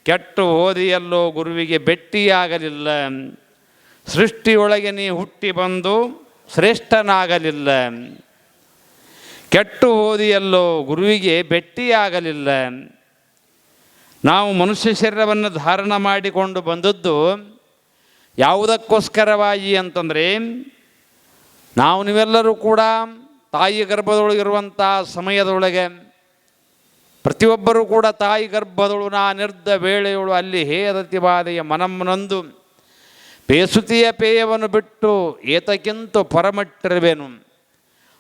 ಕೆಟ್ಟು ಹೋದಿಯಲ್ಲೋ ಗುರುವಿಗೆ ಭೆಟ್ಟಿಯಾಗಲಿಲ್ಲ. ಸೃಷ್ಟಿಯೊಳಗೆ ನೀ ಹುಟ್ಟಿ ಬಂದು ಶ್ರೇಷ್ಠನಾಗಲಿಲ್ಲ. ಕೆಟ್ಟು ಹೋದಿಯಲ್ಲೋ ಗುರುವಿಗೆ ಭೆಟ್ಟಿಯಾಗಲಿಲ್ಲ. ನಾವು ಮನುಷ್ಯ ಶರೀರವನ್ನು ಧಾರಣ ಮಾಡಿಕೊಂಡು ಬಂದದ್ದು ಯಾವುದಕ್ಕೋಸ್ಕರವಾಗಿ ಅಂತಂದರೆ, ನಾವು ನೀವೆಲ್ಲರೂ ಕೂಡ ತಾಯಿ ಗರ್ಭದೊಳಗಿರುವಂಥ ಸಮಯದೊಳಗೆ ಪ್ರತಿಯೊಬ್ಬರೂ ಕೂಡ ತಾಯಿ ಗರ್ಭದೊಳು ನಿರ್ದ ವೇಳೆಯೊಳು ಅಲ್ಲಿ ಹೇದತಿ ಬಾಧೆಯ ಮನಮ್ಮನೊಂದು ಪೇಸುತಿಯ ಪೇಯವನ್ನು ಬಿಟ್ಟು ಏತಕ್ಕಿಂತ ಪರಮಟ್ಟಿರುವೆನು.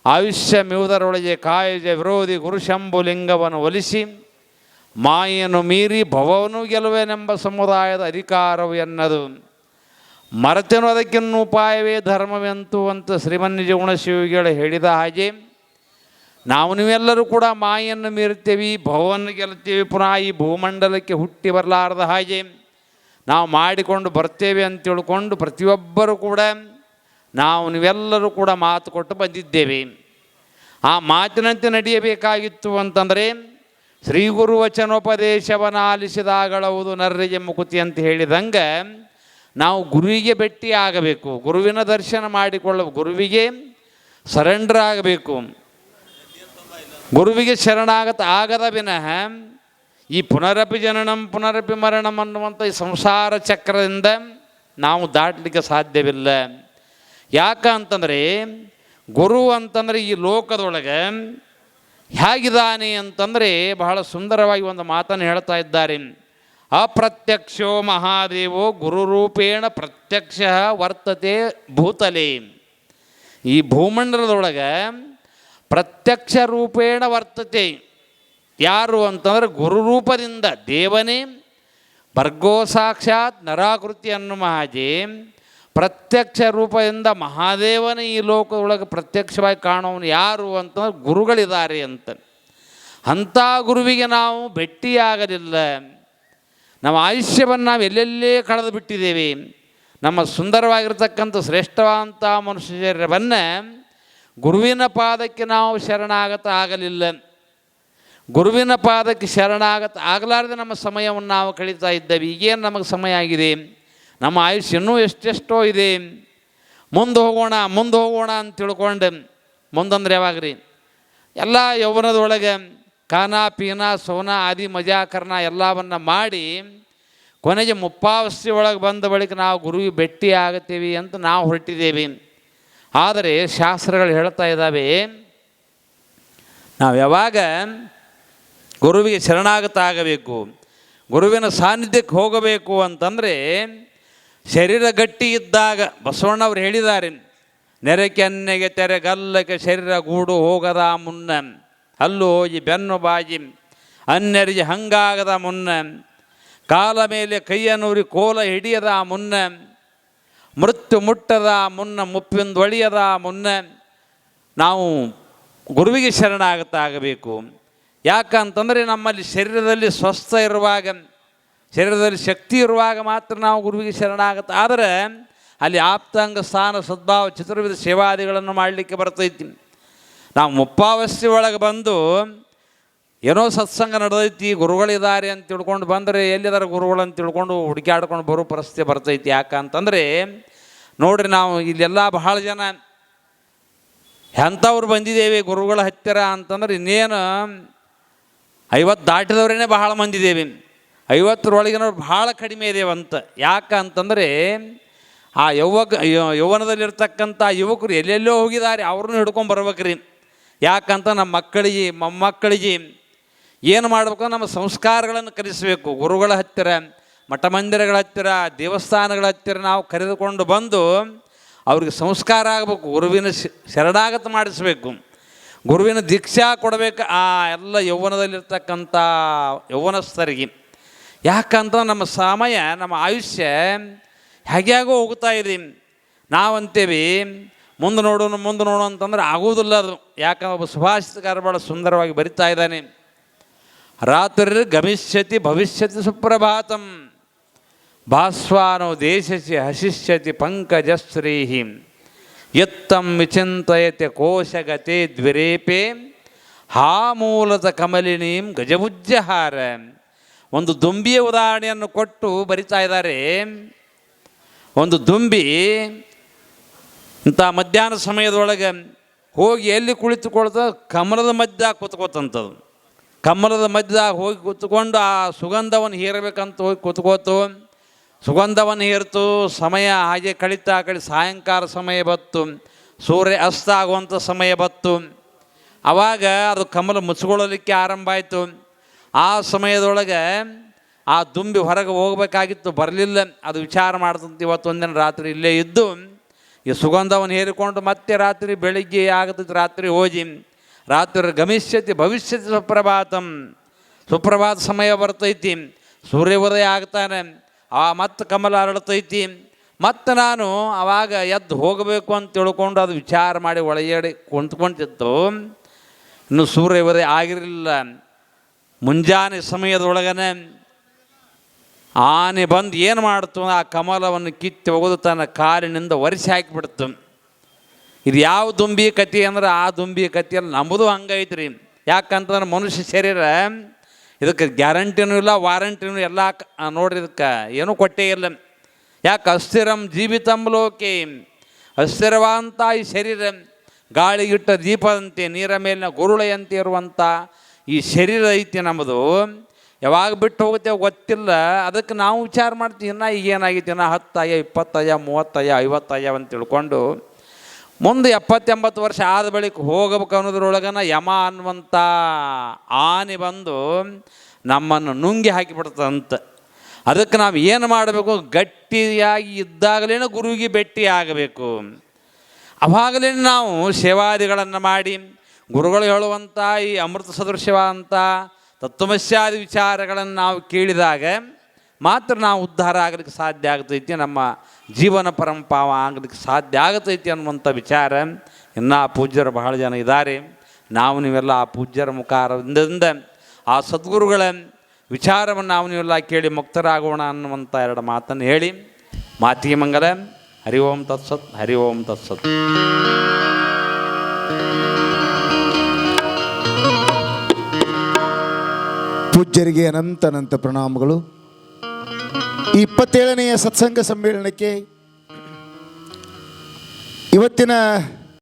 ಆಯುಷ್ಯ ಮಿವುದರೊಳಗೆ ಕಾಯಜ ವಿರೋಧಿ ಗುರುಶಂಭುಲಿಂಗವನ್ನು ಒಲಿಸಿ ಮಾಯೆಯನ್ನು ಮೀರಿ ಭವವನ್ನು ಗೆಲುವೆನೆಂಬ ಸಮುದಾಯದ ಅಧಿಕಾರವು ಎನ್ನದು. ಮರೆತೆನು ಅದಕ್ಕಿನ್ನೂ ಉಪಾಯವೇ ಧರ್ಮವೆಂತು ಅಂತ ಶ್ರೀಮನ್ನಿಜ ಗುಣಶಿವಿಗಳು ಹೇಳಿದ ಹಾಗೆ, ನಾವು ನೀವೆಲ್ಲರೂ ಕೂಡ ಮಾಯನ್ನು ಮೀರುತ್ತೇವೆ, ಭವವನ್ನು ಗೆಲ್ತೇವೆ, ಪುನಃ ಈ ಭೂಮಂಡಲಕ್ಕೆ ಹುಟ್ಟಿ ಬರಲಾರದ ಹಾಗೆ ನಾವು ಮಾಡಿಕೊಂಡು ಬರ್ತೇವೆ ಅಂತ ತಿಳ್ಕೊಂಡು ಪ್ರತಿಯೊಬ್ಬರೂ ಕೂಡ ನಾವು ನೀವೆಲ್ಲರೂ ಕೂಡ ಮಾತು ಕೊಟ್ಟು ಬಂದಿದ್ದೇವೆ. ಆ ಮಾತಿನಂತೆ ನಡೆಯಬೇಕಾಗಿತ್ತು ಅಂತಂದರೆ, ಶ್ರೀ ಗುರು ವಚನೋಪದೇಶವನ್ನು ಆಲಿಸಿದಾಗಳವುದು ನರ್ರಿಗೆ ಮುಕುತಿ ಅಂತ ಹೇಳಿದಂಗೆ ನಾವು ಗುರುವಿಗೆ ಭೇಟಿ ಆಗಬೇಕು, ಗುರುವಿನ ದರ್ಶನ ಮಾಡಿಕೊಳ್ಳಬೇಕು, ಗುರುವಿಗೆ ಸರೆಂಡರ್ ಆಗಬೇಕು. ಗುರುವಿಗೆ ಆಗದ ವಿನಃ ಈ ಪುನರಪಿ ಜನನಂ ಪುನರಪಿ ಮರಣಂ ಅನ್ನುವಂಥ ಈ ಸಂಸಾರ ಚಕ್ರದಿಂದ ನಾವು ದಾಟಲಿಕ್ಕೆ ಸಾಧ್ಯವಿಲ್ಲ. ಯಾಕಂತಂದರೆ ಗುರು ಅಂತಂದರೆ ಈ ಲೋಕದೊಳಗೆ ಹೇಗಿದ್ದಾನೆ ಅಂತಂದರೆ ಬಹಳ ಸುಂದರವಾಗಿ ಒಂದು ಮಾತನ್ನು ಹೇಳ್ತಾ ಇದ್ದಾರೆ. ಅಪ್ರತ್ಯಕ್ಷೋ ಮಹಾದೇವೋ ಗುರುರೂಪೇಣ ಪ್ರತ್ಯಕ್ಷ ವರ್ತತೆ ಭೂತಲೆ. ಈ ಭೂಮಂಡಲದೊಳಗೆ ಪ್ರತ್ಯಕ್ಷ ರೂಪೇಣ ವರ್ತತೆ ಯಾರು ಅಂತಂದರೆ ಗುರುರೂಪದಿಂದ ದೇವನೇ ಭರ್ಗೋ ಸಾಕ್ಷಾತ್ ನರಾಕೃತಿ ಅನ್ನುವ ಹಾಗೆ ಪ್ರತ್ಯಕ್ಷ ರೂಪದಿಂದ ಮಹಾದೇವನೇ ಈ ಲೋಕದೊಳಗೆ ಪ್ರತ್ಯಕ್ಷವಾಗಿ ಕಾಣೋನು ಯಾರು ಅಂತಂದ್ರೆ ಗುರುಗಳಿದ್ದಾರೆ ಅಂತ. ಅಂಥ ಗುರುವಿಗೆ ನಾವು ಭೇಟಿಯಾಗಲಿಲ್ಲ. ನಮ್ಮ ಆಯುಷ್ಯವನ್ನು ನಾವು ಎಲ್ಲೆಲ್ಲೇ ಕಳೆದು ಬಿಟ್ಟಿದ್ದೇವೆ. ನಮ್ಮ ಸುಂದರವಾಗಿರ್ತಕ್ಕಂಥ ಶ್ರೇಷ್ಠವಾದಂಥ ಮನುಷ್ಯ ಶರೀರವನ್ನು ಗುರುವಿನ ಪಾದಕ್ಕೆ ನಾವು ಶರಣಾಗತ ಆಗಲಿಲ್ಲ. ಗುರುವಿನ ಪಾದಕ್ಕೆ ಶರಣಾಗತ ಆಗಲಾರದೆ ನಮ್ಮ ಸಮಯವನ್ನು ನಾವು ಕಳೀತಾ ಇದ್ದೇವೆ. ಈಗೇನು ನಮಗೆ ಸಮಯ ಆಗಿದೆ, ನಮ್ಮ ಆಯುಷ್ಯ ಇನ್ನೂ ಎಷ್ಟೆಷ್ಟೋ ಇದೆ, ಮುಂದೆ ಹೋಗೋಣ ಅಂತ ತಿಳ್ಕೊಂಡು, ಮುಂದಂದ್ರೆ ಯಾವಾಗ ರೀ ಎಲ್ಲ ಯೌವನದೊಳಗೆ ಖಾನಾ ಪೀನಾ ಸೋನಾ ಆದಿ ಮಜಾಕರಣ ಎಲ್ಲವನ್ನು ಮಾಡಿ ಕೊನೆಗೆ ಮುಪ್ಪಾವಸ್ಥೆ ಒಳಗೆ ಬಂದ ಬಳಿಕ ನಾವು ಗುರುವಿಗೆ ಭೇಟಿ ಆಗುತ್ತೇವೆ ಅಂತ ನಾವು ಹೊರಟಿದ್ದೇವೆ. ಆದರೆ ಶಾಸ್ತ್ರಗಳು ಹೇಳ್ತಾ ಇದ್ದಾವೆ, ನಾವು ಯಾವಾಗ ಗುರುವಿಗೆ ಶರಣಾಗತ ಆಗಬೇಕು, ಗುರುವಿನ ಸಾನ್ನಿಧ್ಯಕ್ಕೆ ಹೋಗಬೇಕು ಅಂತಂದರೆ ಶರೀರ ಗಟ್ಟಿ ಇದ್ದಾಗ ಬಸವಣ್ಣವ್ರು ಹೇಳಿದ್ದಾರೆ, ನೆರೆ ಕೆನ್ನೆಗೆ ತೆರೆ ಗಲ್ಲಕ್ಕೆ ಶರೀರ ಗೂಡು ಹೋಗದ ಮುನ್ನ, ಹಲ್ಲು ಹೋಗಿ ಬೆನ್ನು ಬಾಗಿ ಅನ್ಯರಿಗೆ ಹಂಗಾಗದ ಮುನ್ನ, ಕಾಲ ಮೇಲೆ ಕೈಯನ್ನೂರಿ ಕೋಲ ಹಿಡಿಯದ ಮುನ್ನ, ಮೃತ್ಯು ಮುಟ್ಟದ ಮುನ್ನ, ಮುಪ್ಪಿಂದೊಳಿಯದ ಮುನ್ನ ನಾವು ಗುರುವಿಗೆ ಶರಣಾಗಬೇಕು. ಯಾಕಂತಂದರೆ ನಮ್ಮಲ್ಲಿ ಶರೀರದಲ್ಲಿ ಸ್ವಸ್ಥ ಇರುವಾಗ, ಶರೀರದಲ್ಲಿ ಶಕ್ತಿ ಇರುವಾಗ ಮಾತ್ರ ನಾವು ಗುರುವಿಗೆ ಶರಣಾಗತ್ತ. ಆದರೆ ಅಲ್ಲಿ ಆಪ್ತಾಂಗ ಸ್ಥಾನ ಸದ್ಭಾವ ಚತುರ್ವಿಧ ಸೇವಾದಿಗಳನ್ನು ಮಾಡಲಿಕ್ಕೆ ಬರ್ತೈತಿ. ನಾವು ಮುಪ್ಪಾವಸ್ಥೆ ಒಳಗೆ ಬಂದು ಏನೋ ಸತ್ಸಂಗ ನಡೆದೈತಿ, ಗುರುಗಳಿದ್ದಾರೆ ಅಂತ ತಿಳ್ಕೊಂಡು ಬಂದರೆ ಎಲ್ಲಿದ್ದಾರೆ ಗುರುಗಳು ಅಂತ ತಿಳ್ಕೊಂಡು ಹುಡುಕಾಡ್ಕೊಂಡು ಬರೋ ಪರಿಸ್ಥಿತಿ ಬರ್ತೈತಿ. ಯಾಕಂತಂದರೆ ನೋಡ್ರಿ, ನಾವು ಇಲ್ಲೆಲ್ಲ ಬಹಳ ಜನ ಎಂಥವ್ರು ಬಂದಿದ್ದೇವೆ ಗುರುಗಳ ಹತ್ತಿರ ಅಂತಂದ್ರೆ ಇನ್ನೇನು 50 ದಾಟಿದವರೇ ಬಹಳ ಮಂದಿದ್ದೇವೆ, 50ರೊಳಗಿನವ್ರು ಭಾಳ ಕಡಿಮೆ ಇದೇವಂತ. ಯಾಕಂತಂದರೆ ಆ ಯೌವನದಲ್ಲಿರ್ತಕ್ಕಂಥ ಯುವಕರು ಎಲ್ಲೆಲ್ಲೋ ಹೋಗಿದ್ದಾರೆ, ಅವ್ರನ್ನೂ ಹಿಡ್ಕೊಂಡು ಬರ್ಬೇಕ್ರಿ. ಯಾಕಂತ ನಮ್ಮ ಮಕ್ಕಳಿಗೆ ಮೊಮ್ಮಕ್ಕಳಿಗೆ ಏನು ಮಾಡಬೇಕು, ನಮ್ಮ ಸಂಸ್ಕಾರಗಳನ್ನು ಕಲಿಸಬೇಕು. ಗುರುಗಳ ಹತ್ತಿರ, ಮಠ ಮಂದಿರಗಳ ಹತ್ತಿರ, ದೇವಸ್ಥಾನಗಳ ಹತ್ತಿರ ನಾವು ಕರೆದುಕೊಂಡು ಬಂದು ಅವ್ರಿಗೆ ಸಂಸ್ಕಾರ ಆಗಬೇಕು, ಗುರುವಿನ ಶರಣಾಗತ ಮಾಡಿಸಬೇಕು, ಗುರುವಿನ ದೀಕ್ಷಾ ಕೊಡಬೇಕು ಆ ಎಲ್ಲ ಯೌವನದಲ್ಲಿರ್ತಕ್ಕಂಥ ಯೌವನಸ್ಥರಿಗೆ. ಯಾಕಂತ ನಮ್ಮ ಸಮಯ, ನಮ್ಮ ಆಯುಷ್ಯ ಹೇಗ್ಯಾಗೋ ಹೋಗ್ತಾ ಇದೆ. ನಾವಂತೇವೆ ಮುಂದೆ ನೋಡೋಣ ಅಂತಂದ್ರೆ ಆಗೋದಿಲ್ಲ ಅದು. ಯಾಕಂದ್ರೆ ಒಬ್ಬ ಸುಭಾಷಿತಕಾರ ಭಾಳ ಸುಂದರವಾಗಿ ಬರಿತಾ ಇದ್ದಾನೆ, ರಾತ್ರಿ ಗಮಿಷ್ಯತಿ ಭವಿಷ್ಯತಿ ಸುಪ್ರಭಾತಂ ಭಾಸ್ವಾನೋ ದೇಶಸ್ಯ ಹಸಿಷ್ಯತಿ ಪಂಕಜಶ್ರೀಹಿ ಯತ್ತಂ ವಿಚಿಂತಯತೆ ಕೋಶಗತೆ ದ್ವಿರೇಪೆ ಹಾ ಮೂಲತ ಕಮಲಿನೀಂ ಗಜಭುಜ್ಯಹಾರ. ಒಂದು ದುಂಬಿಯ ಉದಾಹರಣೆಯನ್ನು ಕೊಟ್ಟು ಬರಿತಾ ಇದ್ದಾರೆ. ಒಂದು ದುಂಬಿ ಇಂಥ ಮಧ್ಯಾಹ್ನ ಸಮಯದೊಳಗೆ ಹೋಗಿ ಎಲ್ಲಿ ಕುಳಿತುಕೊಳ್ತದೆ, ಕಮಲದ ಮಧ್ಯದಾಗ ಕೂತ್ಕೋತಂಥದ್ದು. ಕಮಲದ ಮಧ್ಯದಾಗ ಹೋಗಿ ಕೂತ್ಕೊಂಡು ಆ ಸುಗಂಧವನ್ನು ಹೀರಬೇಕಂತ ಹೋಗಿ ಕೂತ್ಕೋತು. ಸುಗಂಧವನ್ನು ಹೀರ್ತು ಸಮಯ ಹಾಗೆ ಕಳೀತಾ ಸಾಯಂಕಾಲ ಸಮಯ ಬತ್ತು, ಸೂರ್ಯ ಅಸ್ತ ಆಗುವಂಥ ಸಮಯ ಬತ್ತು. ಆವಾಗ ಅದು ಕಮಲ ಮುಚ್ಕೊಳ್ಳಲಿಕ್ಕೆ ಆರಂಭ ಆಯಿತು. ಆ ಸಮಯದೊಳಗೆ ಆ ದುಂಬಿ ಹೊರಗೆ ಹೋಗಬೇಕಾಗಿತ್ತು, ಬರಲಿಲ್ಲ. ಅದು ವಿಚಾರ ಮಾಡ್ತಂತ ಇವತ್ತೊಂದಿನ ರಾತ್ರಿ ಇಲ್ಲೇ ಇದ್ದು ಈ ಸುಗಂಧವನ್ನು ಹೇರಿಕೊಂಡು ಮತ್ತೆ ರಾತ್ರಿ ಬೆಳಿಗ್ಗೆ ಆಗತೈತಿ, ರಾತ್ರಿ ಹೋಗಿ ರಾತ್ರಿ ಗಮಿಷ್ಯತಿ ಭವಿಷ್ಯತಿ ಸುಪ್ರಭಾತಂ, ಸುಪ್ರಭಾತ ಸಮಯ ಬರ್ತೈತಿ, ಸೂರ್ಯೋದಯ ಆಗ್ತಾನೆ, ಮತ್ತೆ ಕಮಲ ಅರಳತೈತಿ. ಮತ್ತು ನಾನು ಆವಾಗ ಎದ್ದು ಹೋಗಬೇಕು ಅಂತ ತಿಳ್ಕೊಂಡು ಅದು ವಿಚಾರ ಮಾಡಿ ಒಳಗಡೆ ಕುಂತ್ಕೊಂತಿತ್ತು. ಇನ್ನು ಸೂರ್ಯೋದಯ ಆಗಿರಲಿಲ್ಲ. ಮುಂಜಾನೆ ಸಮಯದೊಳಗನೆ ಆನೆ ಬಂದು ಏನು ಮಾಡ್ತು, ಆ ಕಮಲವನ್ನು ಕಿತ್ತಿ ಒಗೆದು ತನ್ನ ಕಾಲಿನಿಂದ ಒರೆಸಿ ಹಾಕಿಬಿಡ್ತು. ಇದು ಯಾವ ದುಂಬಿ ಕತೆ ಅಂದ್ರೆ ಆ ದುಂಬಿ ಕಥೆಯಲ್ಲಿ ನಮ್ಮದು ಹಂಗೈತ್ರಿ. ಯಾಕಂತಂದ್ರೆ ಮನುಷ್ಯ ಶರೀರ ಇದಕ್ಕೆ ಗ್ಯಾರಂಟಿನೂ ಇಲ್ಲ, ವಾರಂಟಿನೂ ಎಲ್ಲ ನೋಡ್ರಿ, ಇದಕ್ಕೆ ಏನೂ ಕೊಟ್ಟೇ ಇಲ್ಲ. ಯಾಕೆ ಅಸ್ಥಿರಂ ಜೀವಿತಂ ಲೋಕೆ, ಅಸ್ಥಿರವಾದಂಥ ಈ ಶರೀರ ಗಾಳಿಗಿಟ್ಟ ದೀಪದಂತೆ ನೀರ ಮೇಲಿನ ಗುರುಳೆಯಂತೆ ಇರುವಂಥ ಈ ಶರೀರ ಐತಿ ನಮ್ಮದು. ಯಾವಾಗ ಬಿಟ್ಟು ಹೋಗುತ್ತೇವೆ ಗೊತ್ತಿಲ್ಲ. ಅದಕ್ಕೆ ನಾವು ವಿಚಾರ ಮಾಡ್ತೀವಿ, ಇನ್ನು ಈಗೇನಾಗೈತಿ, ಇನ್ನು 10 20 30 50 ಅಂತ ತಿಳ್ಕೊಂಡು ಮುಂದೆ 70-80 ವರ್ಷ ಆದ ಬಳಿಕ ಹೋಗಬೇಕು ಅನ್ನೋದ್ರೊಳಗನ ಯಮ ಅನ್ನುವಂಥ ಆನೆ ಬಂದು ನಮ್ಮನ್ನು ನುಂಗಿ ಹಾಕಿಬಿಡ್ತಂತ. ಅದಕ್ಕೆ ನಾವು ಏನು ಮಾಡಬೇಕು, ಗಟ್ಟಿಯಾಗಿ ಇದ್ದಾಗಲೇ ಗುರುವಿಗೆ ಭೇಟಿ ಆಗಬೇಕು. ಅವಾಗಲೇ ನಾವು ಸೇವಾದಿಗಳನ್ನು ಮಾಡಿ ಗುರುಗಳು ಹೇಳುವಂಥ ಈ ಅಮೃತ ಸದೃಶ್ಯವಾದಂಥ ತತ್ವಮಸ್ಯಾದಿ ವಿಚಾರಗಳನ್ನು ನಾವು ಕೇಳಿದಾಗ ಮಾತ್ರ ನಾವು ಉದ್ಧಾರ ಆಗಲಿಕ್ಕೆ ಸಾಧ್ಯ ಆಗ್ತೈತಿ, ನಮ್ಮ ಜೀವನ ಪರಂಪಾವ ಆಗಲಿಕ್ಕೆ ಸಾಧ್ಯ ಆಗತೈತಿ ಅನ್ನುವಂಥ ವಿಚಾರ. ಇನ್ನೂ ಪೂಜ್ಯರು ಬಹಳ ಜನ ಇದ್ದಾರೆ. ನಾವು ನೀವೆಲ್ಲ ಆ ಪೂಜ್ಯರ ಮುಖಾರದಿಂದ ಆ ಸದ್ಗುರುಗಳ ವಿಚಾರವನ್ನು ನಾವು ನೀವೆಲ್ಲ ಕೇಳಿ ಮುಕ್ತರಾಗೋಣ ಅನ್ನುವಂಥ 2 ಮಾತನ್ನು ಹೇಳಿ ಮಾತಿಗೆ ಮಂಗಲ. ಹರಿ ಓಂ ತತ್ಸತ್, ಹರಿ ಓಂ ತತ್ಸತ್. ಪೂಜ್ಯರಿಗೆ ಅನಂತ ಪ್ರಣಾಮಗಳು. ಈ 27ನೆಯ ಸತ್ಸಂಗ ಸಮ್ಮೇಳನಕ್ಕೆ ಇವತ್ತಿನ